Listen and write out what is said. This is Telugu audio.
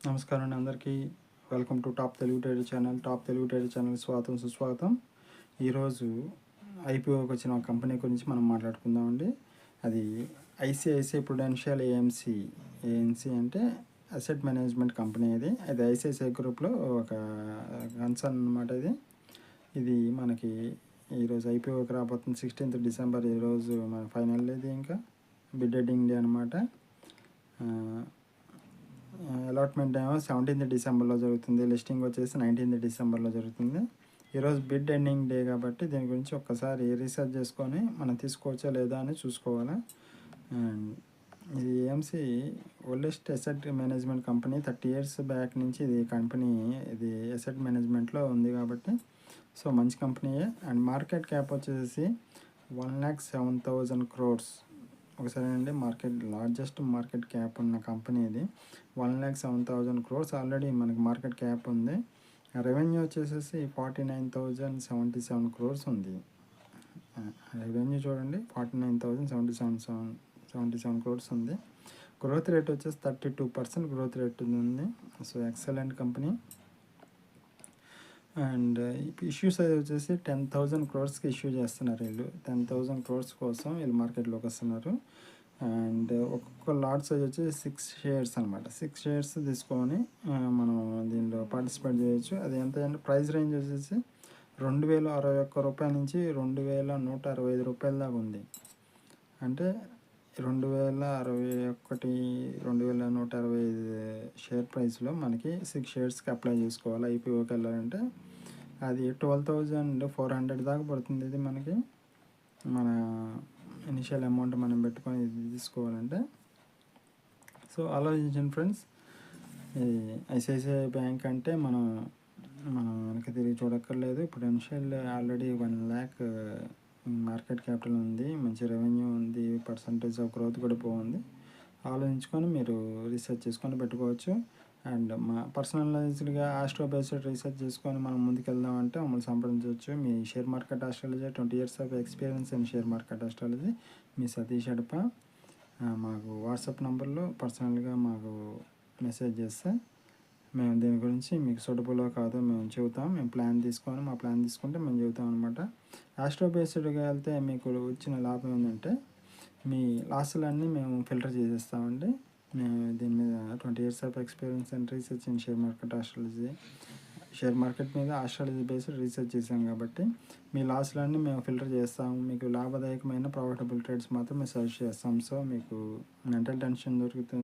నమస్కారం అండి అందరికీ. Welcome to top Telugu trader channel. Top Telugu trader channel స్వాగతం సుస్వాగతం. ఈరోజు ఐపీఓకి వచ్చిన ఒక కంపెనీ గురించి మనం మాట్లాడుకుందామండి. అది ఐసిఐసిఐ ప్రుడెన్షియల్ ఏఎన్సి అంటే అసెట్ మేనేజ్మెంట్ కంపెనీ. అది ఐసిఐసిఐ గ్రూప్లో ఒక కన్సర్న్ అనమాట. ఇది మనకి ఈరోజు ఐపీఓకి రాబోతుంది 16th డిసెంబర్. ఈరోజు మన ఫైనల్ ఇది, ఇంకా బిడ్ హెడ్డింగ్ డే అనమాట. అలాట్మెంట్ ఏమో 17th డిసెంబర్లో జరుగుతుంది. లిస్టింగ్ వచ్చేసి 19th డిసెంబర్లో జరుగుతుంది. ఈరోజు బిడ్ ఎండింగ్ డే కాబట్టి దీని గురించి ఒక్కసారి రీసెర్చ్ చేసుకొని మనం తీసుకోవచ్చా లేదా అని చూసుకోవాలి. ఇది AMC oldest asset management company. 30 years back నుంచి ఇది కంపెనీ అసెట్ మేనేజ్మెంట్లో ఉంది కాబట్టి సో మంచి కంపెనీయే. అండ్ మార్కెట్ క్యాప్ వచ్చేసి 1,07,000 crores. ఒకసారి అండి, లార్జెస్ట్ మార్కెట్ క్యాప్ ఉన్న కంపెనీ ఇది. 1,07,000 crores ఆల్రెడీ మనకి మార్కెట్ క్యాప్ ఉంది. రెవెన్యూ వచ్చేసేసి 49,077 crores ఉంది. రెవెన్యూ చూడండి, 49,077 crores ఉంది. గ్రోత్ రేట్ వచ్చేసి 32% గ్రోత్ రేట్ ఉంది. So excellent company. And issues అది వచ్చేసి 10,000 crores ఇష్యూ చేస్తున్నారు వీళ్ళు. 10,000 crores కోసం వీళ్ళు మార్కెట్లోకి వస్తున్నారు. అండ్ ఒక్కొక్క లాట్ సైజ్ వచ్చి 6 shares అనమాట. 6 shares తీసుకొని మనం దీనిలో పార్టిసిపేట్ చేయొచ్చు. అది ఎంత అంటే ప్రైస్ రేంజ్ వచ్చేసి 2,061 రూపాయల నుంచి 2,165 రూపాయల దాకా ఉంది. అంటే 2,061, 2,165 షేర్ ప్రైస్లో మనకి 6 sharesకి అప్లై చేసుకోవాలి. ఐపీఓకి వెళ్ళాలంటే అది 12,400 దాకా పడుతుంది. ఇది మనకి మన ఇనిషియల్ అమౌంట్ మనం పెట్టుకొని ఇది తీసుకోవాలంటే. సో ఆలోచించండి ఫ్రెండ్స్. ఇది ఐసిఐసిఐ బ్యాంక్ అంటే మనం వెనక తిరిగి చూడక్కర్లేదు. ఇప్పుడు initial already 1 lakh market capital ఉంది, మంచి రెవెన్యూ ఉంది, పర్సంటేజ్ ఆఫ్ గ్రోత్ కూడా బాగుంది. ఆలోచించుకొని మీరు రీసెర్చ్ చేసుకొని పెట్టుకోవచ్చు. అండ్ మా పర్సనలైజ్డ్గా ఆస్ట్రో బేస్డ్ రీసెర్చ్ చేసుకొని మనం ముందుకెళ్దామంటే మమ్మల్ని సంప్రదించవచ్చు. మీ share market astrology 20 years of experience in share market astrology, మీ సతీష్ అడప. మాకు వాట్సాప్ నంబర్లో పర్సనల్గా మాకు మెసేజ్ చేస్తే మేము దీని గురించి మీకు సూటబుల్లో కాదో మేము చెబుతాం. మేము ప్లాన్ తీసుకుంటే మేము చెబుతాం అనమాట. ఆస్ట్రో బేస్డ్గా వెళ్తే మీకు వచ్చిన లాభం ఏంటంటే మీ లాసులన్నీ మేము ఫిల్టర్ చేసేస్తామండి. మేము దీని మీద 20 years of experience and research in share market astrology, share market మీద ఆస్ట్రాలజీ బేస్డ్ రీసెర్చ్ చేసాం కాబట్టి మీ లాస్లన్నీ మేము ఫిల్టర్ చేస్తాము. మీకు లాభదాయకమైన ప్రాఫిటబుల్ ట్రేడ్స్ మాత్రం మేము సజెస్ట్ చేస్తాం. సో మీకు మెంటల్ టెన్షన్ దొరుకుతుంది.